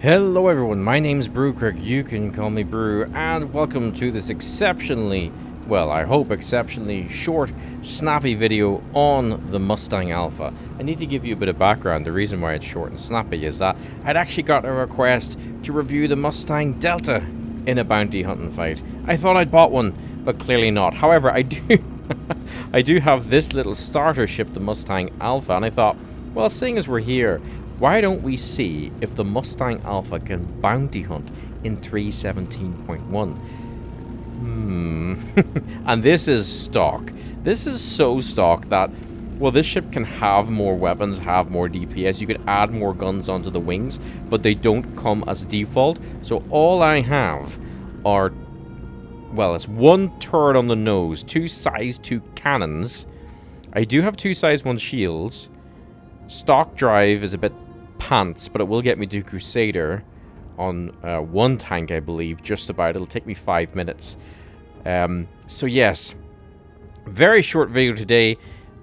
Hello everyone, my name's Brewkirk, you can call me Brew, and welcome to this exceptionally, well I hope exceptionally short, snappy video on the Mustang Alpha. I need to give you a bit of background. The reason why it's short and snappy is that I'd actually got a request to review the Mustang Delta in a bounty hunting fight. I thought I'd bought one, but clearly not. However, I do I do have this little starter ship, the Mustang Alpha, and I thought, well, seeing as we're here, why don't we see if the Mustang Alpha can bounty hunt in 3.17.1? And this is stock. This is so stock that, well, this ship can have more weapons, have more DPS. You could add more guns onto the wings, but they don't come as default. So all I have are, well, it's one turret on the nose, two size 2 cannons. I do have two size 1 shields. Stock drive is a bit pants, but it will get me to Crusader on one tank, I believe, just about. It'll take me 5 minutes. So yes, very short video today,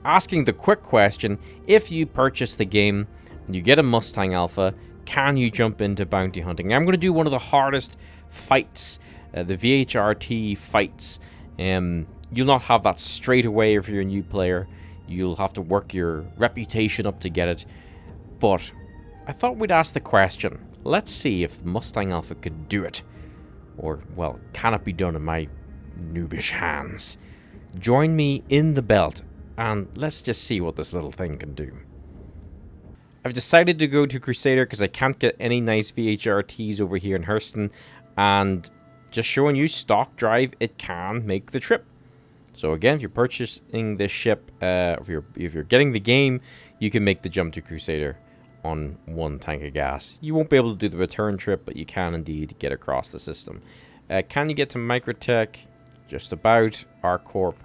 asking the quick question: if you purchase the game and you get a Mustang Alpha, can you jump into bounty hunting? I'm going to do one of the hardest fights, the VHRT fights. You'll not have that straight away if you're a new player. You'll have to work your reputation up to get it. But I thought we'd ask the question. Let's see if the Mustang Alpha could do it. Or, well, can it be done in my noobish hands? Join me in the belt, and let's just see what this little thing can do. I've decided to go to Crusader because I can't get any nice VHRTs over here in Hurston. And just showing you stock drive, it can make the trip. So again, if you're purchasing this ship, if you're getting the game, you can make the jump to Crusader on one tank of gas. You won't be able to do the return trip, but you can indeed get across the system. Can you get to Microtech? Just about. ArcCorp?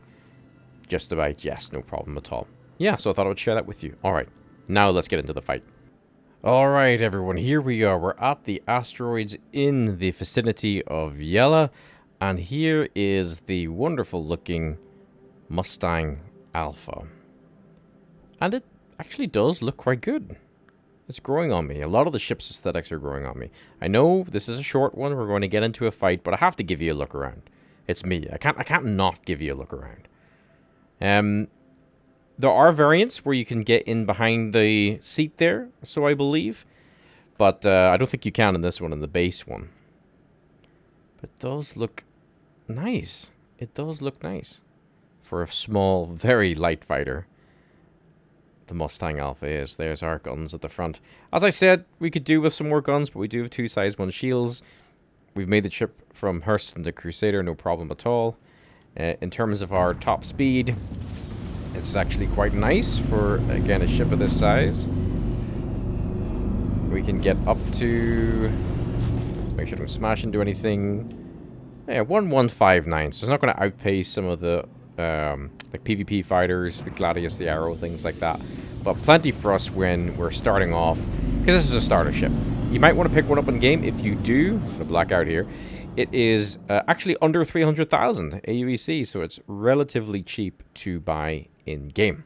Just about. Yes, no problem at all. Yeah, so I thought I would share that with you. Alright, now let's get into the fight. Alright everyone, here we are. We're at the asteroids in the vicinity of Yela. And here is the wonderful looking Mustang Alpha. And it actually does look quite good. It's growing on me. A lot of the ship's aesthetics are growing on me. I know this is a short one. We're going to get into a fight, but I have to give you a look around. It's me. I can't not give you a look around. There are variants where you can get in behind the seat there, so I believe. But I don't think you can in this one, in the base one. But it does look nice. It does look nice. For a small, very light fighter. The Mustang Alpha is. There's our guns at the front. As I said, we could do with some more guns, but we do have two size 1 shields. We've made the trip from Hurston to Crusader, no problem at all. In terms of our top speed, it's actually quite nice for, again, a ship of this size. We can get up to... make sure I don't smash into anything. Yeah, 1159, so it's not going to outpace some of the like PvP fighters, the Gladius, the Arrow, things like that. But plenty for us when we're starting off, because this is a starter ship. You might want to pick one up in game. If you do, the blackout here, it is actually under 300,000 AUEC, so it's relatively cheap to buy in game.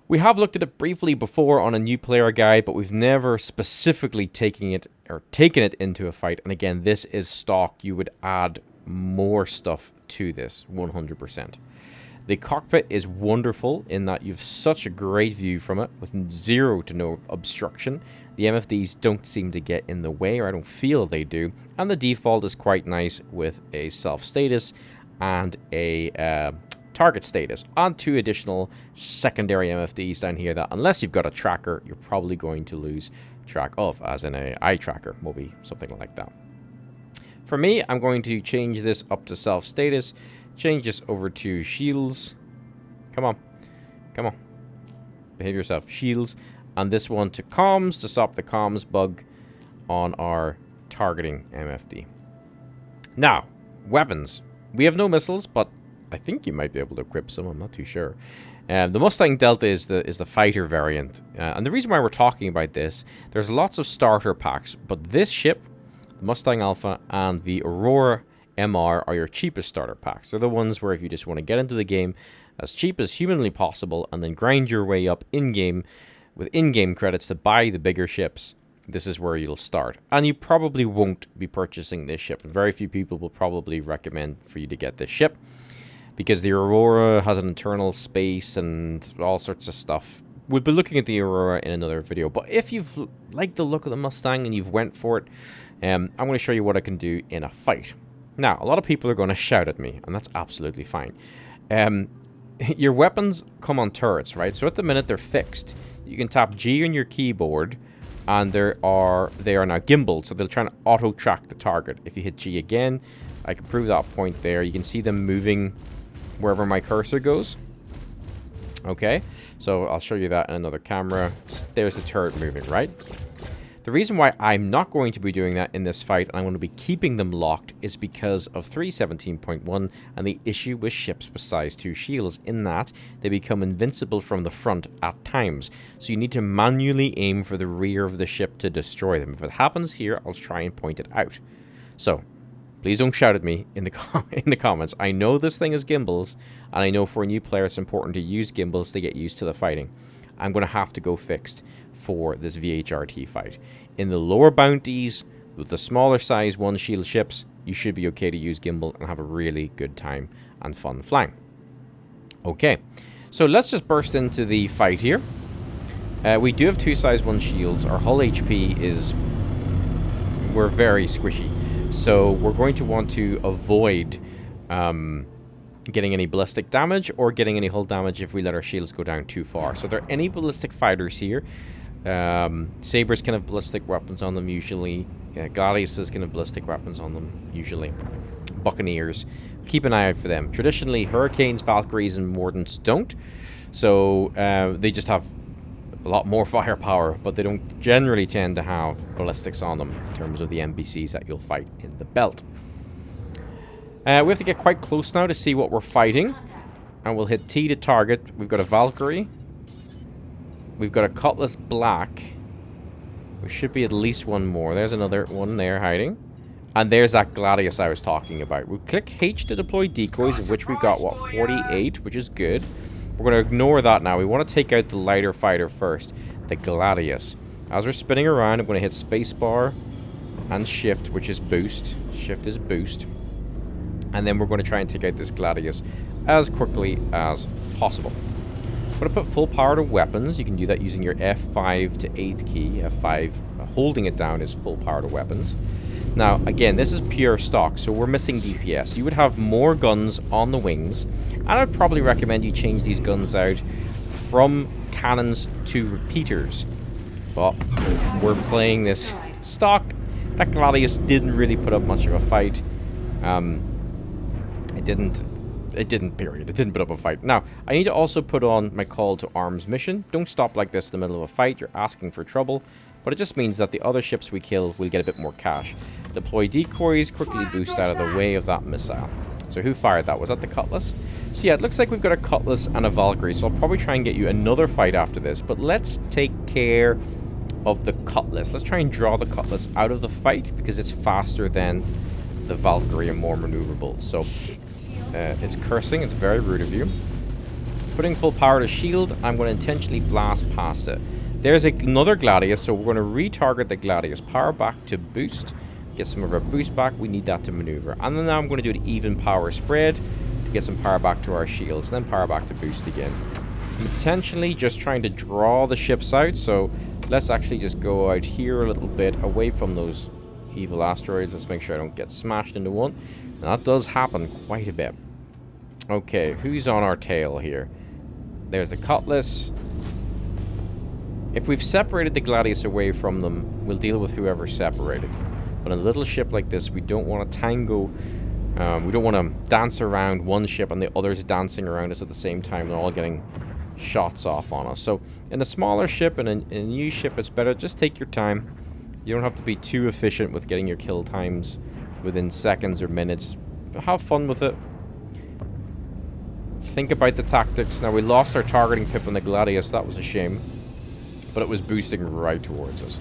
We have looked at it briefly before on a new player guide, but we've never specifically taken it into a fight. And again, this is stock. You would add more stuff to this 100%. The cockpit is wonderful in that you've such a great view from it with zero to no obstruction. The MFDs don't seem to get in the way, or I don't feel they do. And the default is quite nice with a self status and a target status on 2 additional secondary MFDs down here that, unless you've got a tracker, you're probably going to lose track of, as in a eye tracker, maybe something like that. For me, I'm going to change this up to self status, change this over to shields. Come on, come on, behave yourself. Shields, and this one to comms to stop the comms bug on our targeting MFD. Now, weapons. We have no missiles, but I think you might be able to equip some. I'm not too sure. The Mustang Delta is the fighter variant, and the reason why we're talking about this, there's lots of starter packs, but this ship, the Mustang Alpha and the Aurora MR, are your cheapest starter packs. They're the ones where if you just want to get into the game as cheap as humanly possible and then grind your way up in-game with in-game credits to buy the bigger ships, this is where you'll start. And you probably won't be purchasing this ship. Very few people will probably recommend for you to get this ship, because the Aurora has an internal space and all sorts of stuff. We'll be looking at the Aurora in another video, but if you've liked the look of the Mustang and you've went for it, I'm going to show you what I can do in a fight. Now, a lot of people are going to shout at me, and that's absolutely fine. Your weapons come on turrets, right? So at the minute they're fixed. You can tap G on your keyboard, and they are now gimbaled, so they'll try and auto-track the target. If you hit G again, I can prove that point there. You can see them moving wherever my cursor goes. Okay, so I'll show you that in another camera. There's the turret moving, right? The reason why I'm not going to be doing that in this fight, and I'm going to be keeping them locked, is because of 3.17.1 and the issue with ships with size 2 shields, in that they become invincible from the front at times. So you need to manually aim for the rear of the ship to destroy them. If it happens here, I'll try and point it out. So, please don't shout at me in the comments. I know this thing is gimbals, and I know for a new player it's important to use gimbals to get used to the fighting. I'm going to have to go fixed for this VHRT fight. In the lower bounties, with the smaller size 1 shield ships, you should be okay to use gimbal and have a really good time and fun flying. Okay, so let's just burst into the fight here. We do have 2 size 1 shields. Our hull HP is... we're very squishy. So we're going to want to avoid getting any ballistic damage or getting any hull damage if we let our shields go down too far. So if there are any ballistic fighters here, Sabres can have ballistic weapons on them usually. Gladiuses can have ballistic weapons on them usually. Buccaneers, keep an eye out for them. Traditionally, Hurricanes, Valkyries, and Mordants don't. So they just have a lot more firepower, but they don't generally tend to have ballistics on them in terms of the NPCs that you'll fight in the belt. We have to get quite close now to see what we're fighting. And we'll hit T to target. We've got a Valkyrie. We've got a Cutlass Black. There should be at least one more. There's another one there hiding. And there's that Gladius I was talking about. We'll click H to deploy decoys, of which we've got, what, 48, which is good. We're going to ignore that now. We want to take out the lighter fighter first, the Gladius. As we're spinning around, I'm going to hit spacebar and shift, which is boost. Shift is boost. And then we're going to try and take out this Gladius as quickly as possible. I'm going to put full power to weapons. You can do that using your F5 to 8 key. F5, holding it down, is full power to weapons. Now, again, this is pure stock, so we're missing DPS. You would have more guns on the wings, and I'd probably recommend you change these guns out from cannons to repeaters. But we're playing this stock. That Gladius didn't really put up much of a fight. It didn't, period. It didn't put up a fight. Now, I need to also put on my call to arms mission. Don't stop like this in the middle of a fight. You're asking for trouble. But it just means that the other ships we kill will get a bit more cash. Deploy decoys, quickly boost out of the way of that missile. So who fired that? Was that the Cutlass? So yeah, it looks like we've got a Cutlass and a Valkyrie. So I'll probably try and get you another fight after this. But let's take care of the Cutlass. Let's try and draw the Cutlass out of the fight, because it's faster than the Valkyrie and more maneuverable. So it's cursing. It's very rude of you. Putting full power to shield, I'm going to intentionally blast past it. There's another Gladius, so we're going to retarget the Gladius. Power back to boost. Get some of our boost back. We need that to maneuver. And then now I'm going to do an even power spread to get some power back to our shields. Then power back to boost again. Intentionally just trying to draw the ships out. So let's actually just go out here a little bit away from those evil asteroids. Let's make sure I don't get smashed into one. And that does happen quite a bit. Okay, who's on our tail here? There's the Cutlass. If we've separated the Gladius away from them, we'll deal with whoever's separated. But in a little ship like this, we don't want to tango. We don't want to dance around one ship and the others dancing around us at the same time. They're all getting shots off on us. So in a smaller ship and in a new ship, it's better just take your time. You don't have to be too efficient with getting your kill times within seconds or minutes. But have fun with it. Think about the tactics. Now, we lost our targeting pip on the Gladius. That was a shame. But it was boosting right towards us.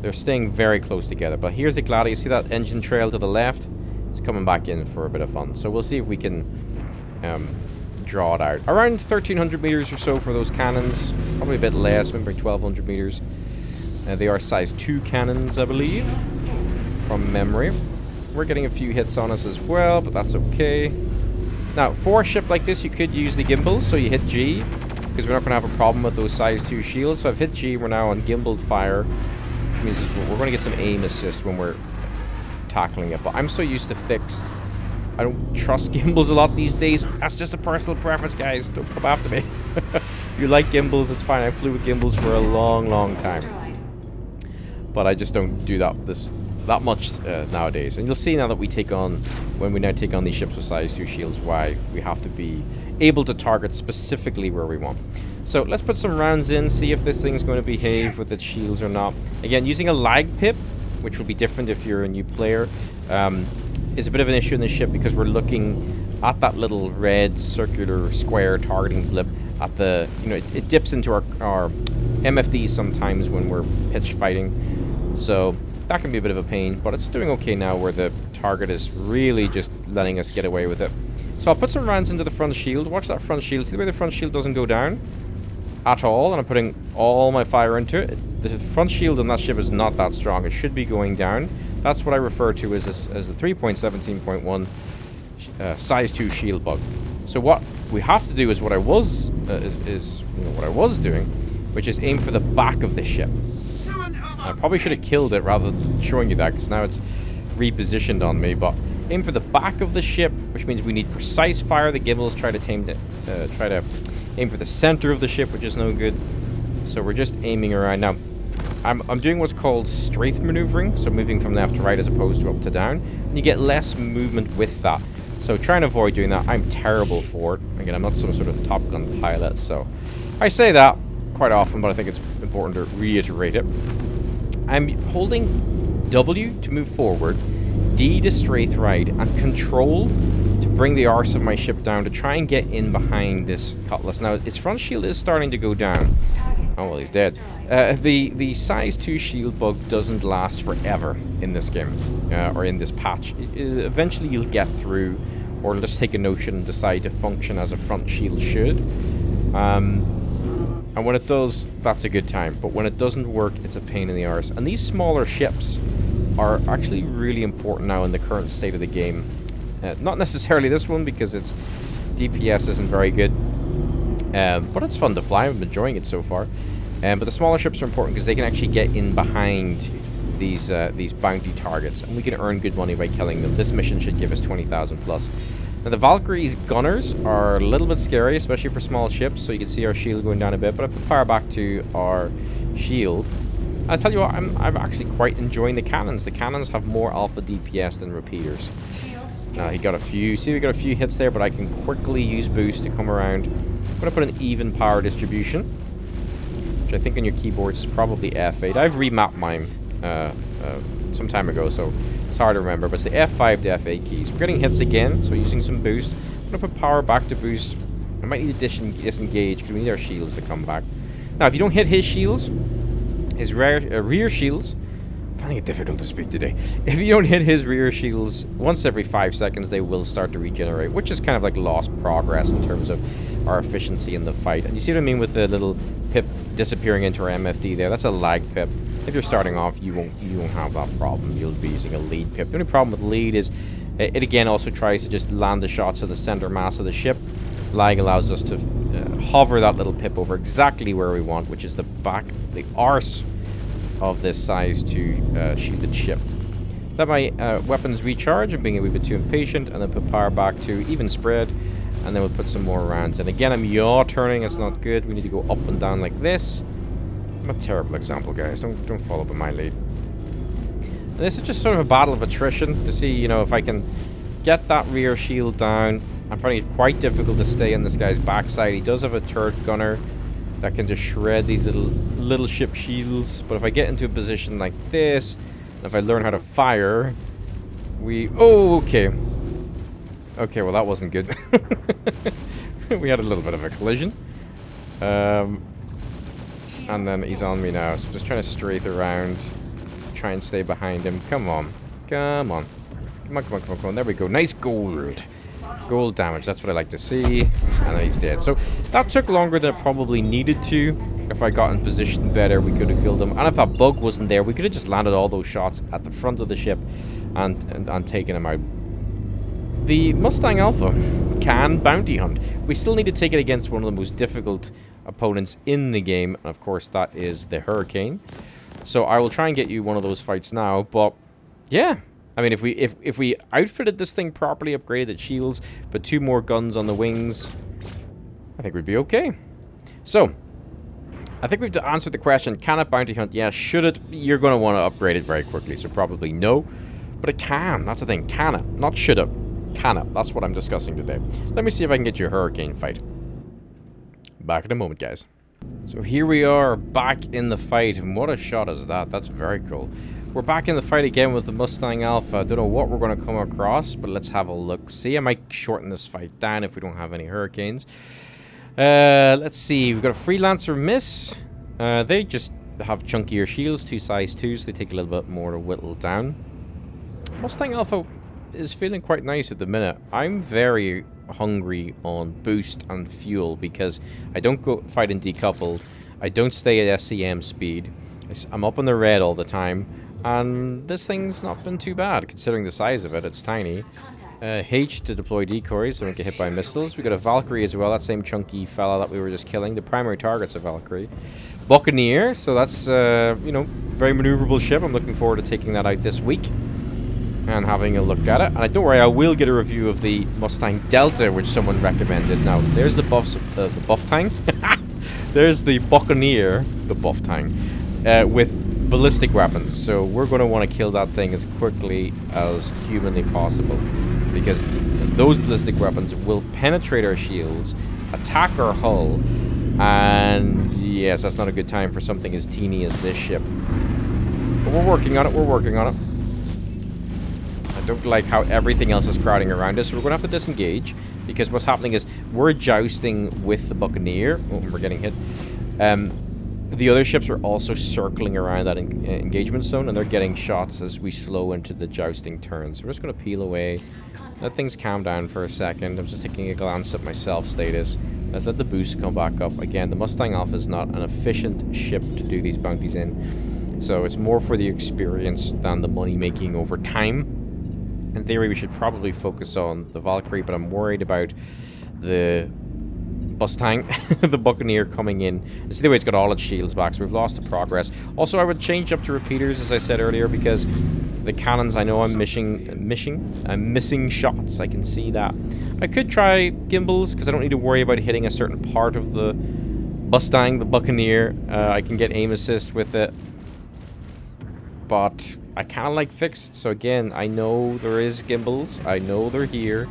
They're staying very close together. But here's the Gladius. See that engine trail to the left? It's coming back in for a bit of fun. So we'll see if we can draw it out. Around 1,300 meters or so for those cannons. Probably a bit less, maybe 1,200 meters. They are size 2 cannons, I believe, from memory. We're getting a few hits on us as well, but that's okay. Now, for a ship like this, you could use the gimbals, so you hit G, because we're not going to have a problem with those size 2 shields. So I've hit G, we're now on gimbaled fire, which means we're going to get some aim assist when we're tackling it. But I'm so used to fixed. I don't trust gimbals a lot these days. That's just a personal preference, guys. Don't come after me. If you like gimbals, it's fine. I flew with gimbals for a long time. But I just don't do that much nowadays. And you'll see now that when we now take on these ships with size 2 shields, why we have to be able to target specifically where we want. So let's put some rounds in, see if this thing's going to behave with its shields or not. Again, using a lag pip, which will be different if you're a new player, is a bit of an issue in this ship because we're looking at that little red circular square targeting blip at the, it dips into our MFD sometimes when we're pitch fighting. So that can be a bit of a pain, but it's doing okay now where the target is really just letting us get away with it. So I'll put some rounds into the front shield. Watch that front shield. See the way the front shield doesn't go down at all, and I'm putting all my fire into it. The front shield on that ship is not that strong. It should be going down. That's what I refer to as the 3.17.1 size 2 shield bug. So what we have to do is what I was doing, which is aim for the back of the ship. I probably should have killed it rather than showing you that, because now it's repositioned on me. But aim for the back of the ship, which means we need precise fire. The gimbals try to aim for the center of the ship, which is no good. So we're just aiming around now. I'm doing what's called strafe maneuvering, so moving from left to right as opposed to up to down, and you get less movement with that. So try and avoid doing that. I'm terrible for it. Again, I'm not some sort of Top Gun pilot, so I say that quite often, but I think it's important to reiterate it. I'm holding W to move forward, D to strafe right, and Control to bring the arse of my ship down to try and get in behind this cutlass. Now, its front shield is starting to go down. Oh, well, he's dead. The size 2 shield bug doesn't last forever in this game, or in this patch. Eventually you'll get through, or it'll just take a notion and decide to function as a front shield should. And when it does, that's a good time. But when it doesn't work, it's a pain in the arse. And these smaller ships are actually really important now in the current state of the game. Not necessarily this one, because its DPS isn't very good. But it's fun to fly. I'm enjoying it so far. But the smaller ships are important because they can actually get in behind these bounty targets, and we can earn good money by killing them. This mission should give us 20,000 plus. Now the Valkyrie's gunners are a little bit scary, especially for small ships. So you can see our shield going down a bit, but I put power back to our shield. I'll tell you what, I'm actually quite enjoying the cannons. The cannons have more alpha DPS than repeaters. Now he got a few. See, we got a few hits there, but I can quickly use boost to come around. I'm gonna put an even power distribution, which I think on your keyboards is probably F8. I've remapped mine some time ago, so it's hard to remember, but it's the F5 to F8 keys. We're getting hits again, so using some boost. I'm going to put power back to boost. I might need to disengage because we need our shields to come back. Now, if you don't hit his shields, his rear shields, I'm finding it difficult to speak today. If you don't hit his rear shields, once every 5 seconds, they will start to regenerate, which is kind of like lost progress in terms of our efficiency in the fight. And you see what I mean with the little pip disappearing into our MFD there? That's a lag pip. If you're starting off, you won't have that problem. You'll be using a lead pip. The only problem with lead is it again also tries to just land the shots at the center mass of the ship. Lag allows us to hover that little pip over exactly where we want, which is the arse of this size 2 shielded ship. Let my weapons recharge. I'm being a wee bit too impatient, and then put power back to even spread, and then we'll put some more rounds. And again, I'm yaw turning. It's not good. We need to go up and down like this. I'm a terrible example, guys. Don't follow by my lead. And this is just sort of a battle of attrition to see, if I can get that rear shield down. I'm finding it quite difficult to stay on this guy's backside. He does have a turret gunner that can just shred these little ship shields. But if I get into a position like this, and if I learn how to fire, oh, okay. Okay, well that wasn't good. We had a little bit of a collision. And then he's on me now, so I'm just trying to strafe around, try and stay behind him. Come on. Come on. Come on, come on, come on, come on. There we go. Nice gold. Gold damage, that's what I like to see. And then he's dead. So that took longer than it probably needed to. If I got in position better, we could have killed them. And if that bug wasn't there, we could have just landed all those shots at the front of the ship and taken him out. The Mustang Alpha can bounty hunt. We still need to take it against one of the most difficult opponents in the game. And of course, that is the Hurricane. So I will try and get you one of those fights now. But yeah, I mean, if we outfitted this thing properly, upgraded its shields, put 2 more guns on the wings, I think we'd be okay. So I think we've answered the question, can it bounty hunt? Yeah. Should it? You're going to want to upgrade it very quickly, so probably no. But it can. That's the thing. Can it? Not should it. Can it? That's what I'm discussing today. Let me see if I can get you a Hurricane fight. Back in a moment, guys. So here we are, back in the fight, and what a shot is that? That's very cool. We're back in the fight again with the Mustang Alpha. I don't know what we're going to come across, but let's have a look. See, I might shorten this fight down if we don't have any Hurricanes. Let's see. We've got a Freelancer Miss. They just have chunkier shields, 2 size 2s. They take a little bit more to whittle down. Mustang Alpha is feeling quite nice at the minute. I'm very hungry on boost and fuel because I don't go fight in decoupled. I don't stay at SCM speed. I'm up in the red all the time. And this thing's not been too bad considering the size of it. It's tiny. H to deploy decoys so we don't get hit by missiles. We got a Valkyrie as well, that same chunky fella that we were just killing. The primary target's a Valkyrie. Buccaneer, so that's, you know, very maneuverable ship. I'm looking forward to taking that out this week and having a look at it. And don't worry, I will get a review of the Mustang Delta, which someone recommended. Now, there's the buff tank. There's the Buccaneer, the buff tank, with ballistic weapons. So we're going to want to kill that thing as quickly as humanly possible, because those ballistic weapons will penetrate our shields, attack our hull, and yes, that's not a good time for something as teeny as this ship. But we're working on it, we're working on it. I don't like how everything else is crowding around us, so we're going to have to disengage, because what's happening is we're jousting with the Buccaneer. Oh, we're getting hit. The other ships are also circling around that engagement zone, and they're getting shots as we slow into the jousting turn. So we're just going to peel away, let things calm down for a second. I'm just taking a glance at my self status. Let's let the boost come back up. Again, the Mustang Alpha is not an efficient ship to do these bounties in, so it's more for the experience than the money making over time. In theory, we should probably focus on the Valkyrie, but I'm worried about the Mustang, the Buccaneer coming in. And see the way it's got all its shields back, so we've lost the progress. Also, I would change up to repeaters, as I said earlier, because the cannons, I know I'm missing shots. I can see that. I could try gimbals, because I don't need to worry about hitting a certain part of the Mustang, the Buccaneer. I can get aim assist with it. But I kind of like fixed, so again, I know there is gimbals. I know they're here.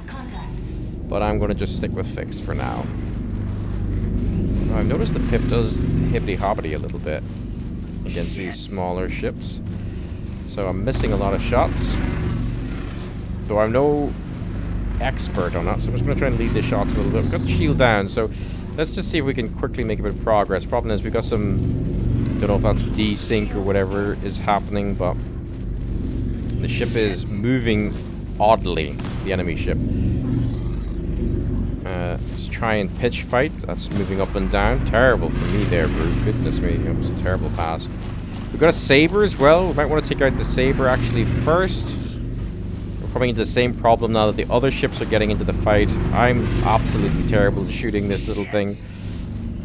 But I'm going to just stick with fixed for now. I've noticed the pip does hippity-hoppity a little bit against these smaller ships. So I'm missing a lot of shots. Though I'm no expert on that, so I'm just going to try and lead the shots a little bit. We've got the shield down, so let's just see if we can quickly make a bit of progress. Problem is, we've got some... don't know if that's desync or whatever is happening, but... the ship is moving oddly, the enemy ship. Let's try and pitch fight. That's moving up and down. Terrible for me there, bro. Goodness me, it was a terrible pass. We've got a Saber as well. We might want to take out the Saber actually first. We're coming into the same problem now that the other ships are getting into the fight. I'm absolutely terrible at shooting this little thing.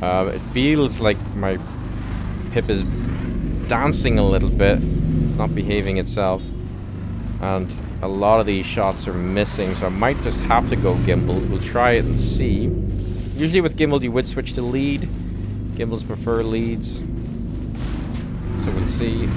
It feels like my pip is dancing a little bit. It's not behaving itself. And a lot of these shots are missing, so I might just have to go gimbal. We'll try it and see. Usually with gimbal you would switch to lead. Gimbals prefer leads. So we'll see.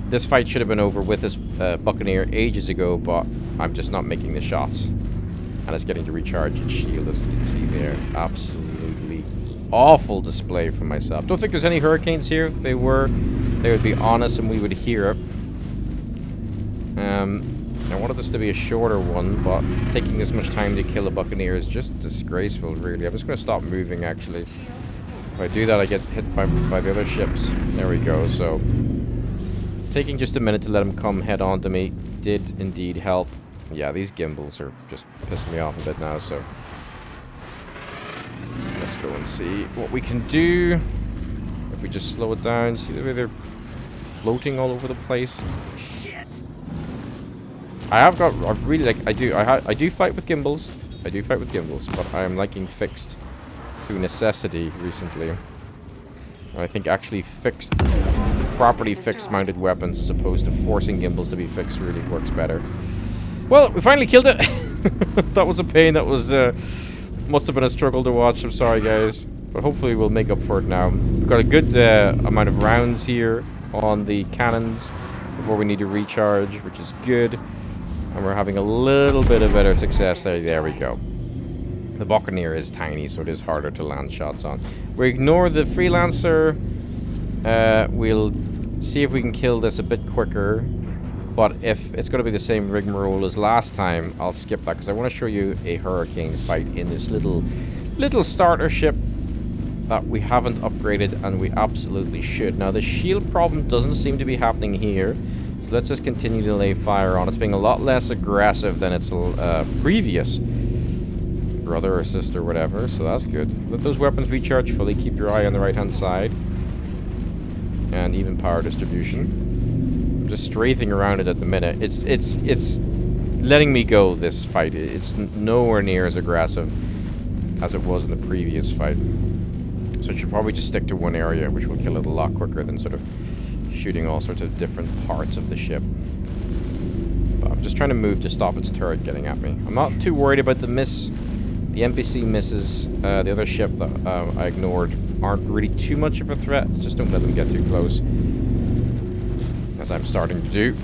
This fight should have been over with this Buccaneer ages ago, but I'm just not making the shots. And it's getting to recharge its shield, as you can see there. Absolutely awful display from myself. Don't think there's any Hurricanes here. If they were, they would be on us and we would hear it. I wanted this to be a shorter one, but taking this much time to kill a Buccaneer is just disgraceful, really. I'm just going to stop moving, actually. If I do that, I get hit by the other ships. There we go, so... taking just a minute to let them come head on to me did indeed help. Yeah, these gimbals are just pissing me off a bit now, so... let's Let's go and see what we can do. If we just slow it down, see the way they're floating all over the place. I really like, I do fight with gimbals. I do fight with gimbals, but I am liking fixed through necessity recently. I think actually properly fixed mounted weapons as opposed to forcing gimbals to be fixed really works better. Well, we finally killed it. That was a pain. That was, must have been a struggle to watch. I'm sorry, guys. But hopefully we'll make up for it now. We've got a good amount of rounds here on the cannons before we need to recharge, which is good. And we're having a little bit of better success there. There we go. The Buccaneer is tiny, so it is harder to land shots on. We ignore the Freelancer. We'll see if we can kill this a bit quicker. But if it's going to be the same rigmarole as last time, I'll skip that because I want to show you a Hurricane fight in this little starter ship that we haven't upgraded, and we absolutely should. Now, the shield problem doesn't seem to be happening here. So let's just continue to lay fire on. It's being a lot less aggressive than its previous brother or sister, whatever. So that's good. Let those weapons recharge fully. Keep your eye on the right-hand side. And even power distribution. I'm just strafing around it at the minute. It's letting me go, this fight. It's nowhere near as aggressive as it was in the previous fight. So it should probably just stick to one area, which will kill it a lot quicker than sort of shooting all sorts of different parts of the ship. But I'm just trying to move to stop its turret getting at me. I'm not too worried about the miss. The NPC misses. The other ship that I ignored aren't really too much of a threat. Just don't let them get too close. As I'm starting to do.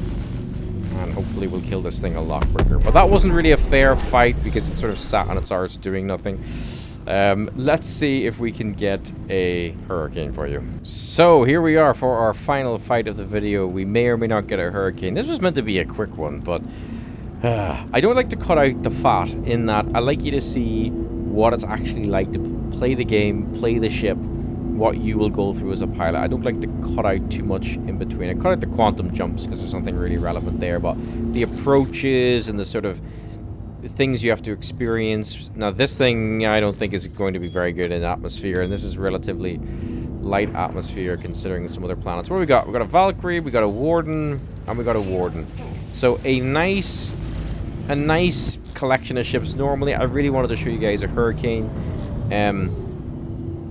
And hopefully we'll kill this thing a lot quicker. But that wasn't really a fair fight because it sort of sat on its arse doing nothing. Let's see if we can get a Hurricane for you. So here we are for our final fight of the video. We may or may not get a Hurricane. This was meant to be a quick one, but I don't like to cut out the fat in that I like you to see what it's actually like to play the game, play the ship, what you will go through as a pilot. I don't like to cut out too much in between. I cut out the quantum jumps because there's something really relevant there, but the approaches and the sort of things you have to experience. Now, this thing I don't think is going to be very good in atmosphere, and this is relatively light atmosphere considering some other planets. What do we got? We got a Valkyrie, we got a Warden, and we got a Warden. So a nice collection of ships. Normally, I really wanted to show you guys a Hurricane.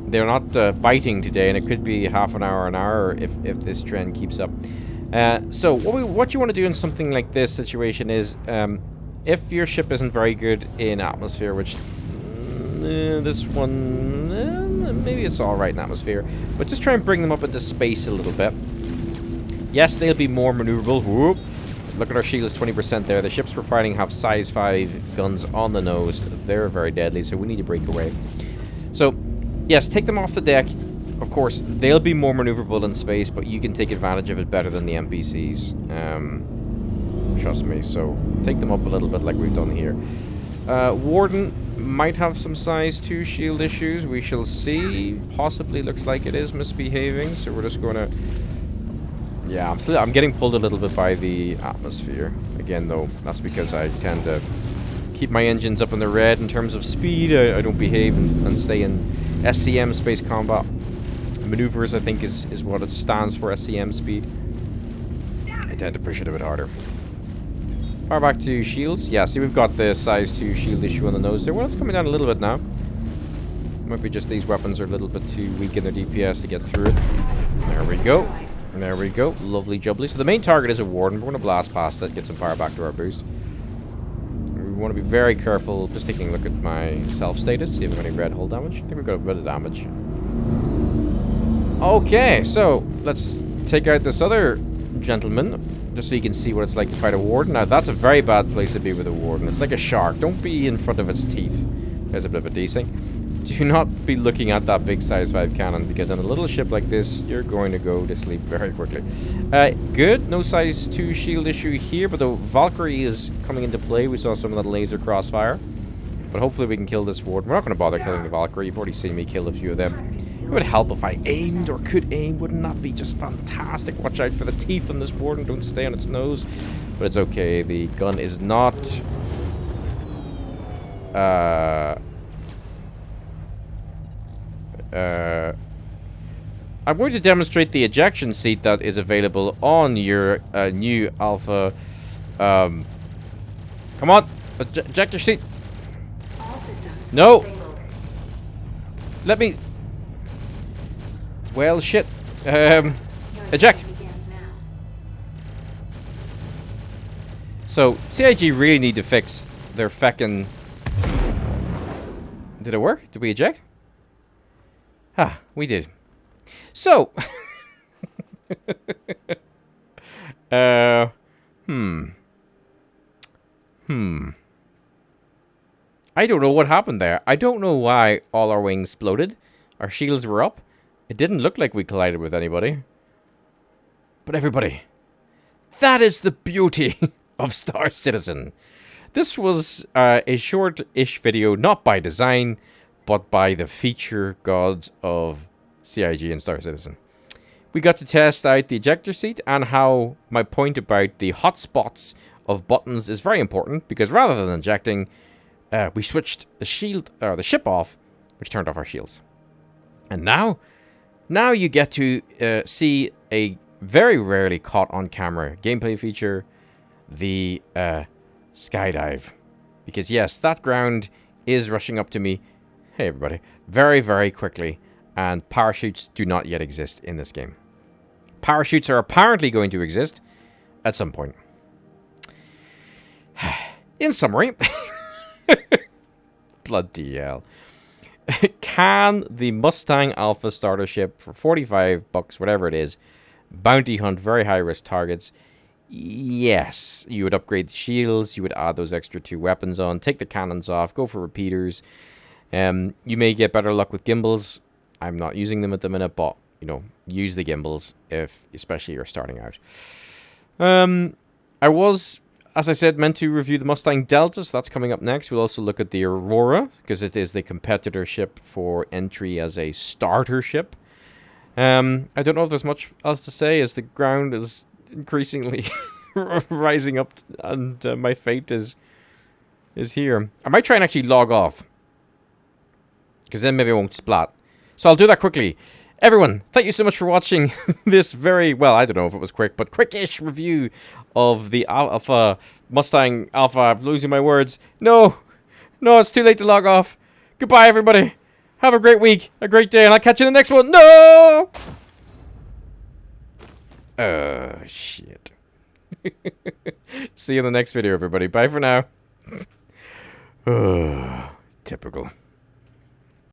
They're not biting today, and it could be half an hour if this trend keeps up. So what you want to do in something like this situation is, if your ship isn't very good in atmosphere, which this one, maybe it's alright in atmosphere, but just try and bring them up into space a little bit. Yes, they'll be more maneuverable. Whoop. Look at our shields, 20% there. The ships we're fighting have size 5 guns on the nose. They're very deadly, so we need to break away. So, yes, take them off the deck. Of course, they'll be more maneuverable in space, but you can take advantage of it better than the NPCs. Trust me. So, take them up a little bit like we've done here. Warden might have some size 2 shield issues. We shall see. Possibly looks like it is misbehaving, so we're just going to... Yeah, I'm getting pulled a little bit by the atmosphere. Again, though, that's because I tend to keep my engines up in the red in terms of speed. I don't behave and stay in SCM, Space Combat Maneuvers, I think is what it stands for, SCM speed. I tend to push it a bit harder. Power back to shields. Yeah, see, we've got the size 2 shield issue on the nose there. Well, it's coming down a little bit now. Might be just these weapons are a little bit too weak in their DPS to get through it. There we go. There we go. Lovely jubbly. So the main target is a Warden. We're going to blast past it, get some power back to our boost. We want to be very careful. Just taking a look at my self status, see if we have any red hull damage. I think we've got a bit of damage. Okay, so let's take out this other gentleman, just so you can see what it's like to fight a Warden. Now, that's a very bad place to be with a Warden. It's like a shark. Don't be in front of its teeth. There's a bit of a D-Sync. Do not be looking at that big size 5 cannon, because on a little ship like this, you're going to go to sleep very quickly. Good. No size 2 shield issue here, but the Valkyrie is coming into play. We saw some of that laser crossfire. But hopefully we can kill this Warden. We're not going to bother killing the Valkyrie. You've already seen me kill a few of them. It would help if I aimed or could aim. Wouldn't that be just fantastic? Watch out for the teeth on this Warden. Don't stay on its nose. But it's okay. The gun is not... I'm going to demonstrate the ejection seat that is available on your new Alpha. Come on, eject your seat. All systems No. disabled. Let me. Well, shit. Your Eject. journey begins now. So CIG really need to fix their feckin'. Did it work? Did we eject? Ah, we did. So. I don't know what happened there. I don't know why all our wings exploded. Our shields were up. It didn't look like we collided with anybody. But everybody, that is the beauty of Star Citizen. This was a short-ish video, not by design, but by the feature gods of CIG and Star Citizen. We got to test out the ejector seat and how my point about the hotspots of buttons is very important, because rather than ejecting, we switched the ship off, which turned off our shields. And now you get to see a very rarely caught on camera gameplay feature, the skydive. Because yes, that ground is rushing up to me, hey everybody, very, very quickly, and parachutes do not yet exist in this game. Parachutes are apparently going to exist at some point. In summary, bloody hell. Can the Mustang Alpha starter ship for $45, whatever it is, bounty hunt very high-risk targets? Yes. You would upgrade the shields, you would add those extra 2 weapons on, take the cannons off, go for repeaters. You may get better luck with gimbals. I'm not using them at the minute, but, you know, use the gimbals, if especially you're starting out. I was, as I said, meant to review the Mustang Delta, so that's coming up next. We'll also look at the Aurora, because it is the competitor ship for entry as a starter ship. I don't know if there's much else to say, as the ground is increasingly rising up, and my fate is here. I might try and actually log off, because then maybe I won't splat. So I'll do that quickly. Everyone, thank you so much for watching this very, well, I don't know if it was quick, but quick-ish review of the Mustang Alpha. I'm losing my words. No, it's too late to log off. Goodbye, everybody. Have a great week, a great day, and I'll catch you in the next one. No! Shit. See you in the next video, everybody. Bye for now. Typical.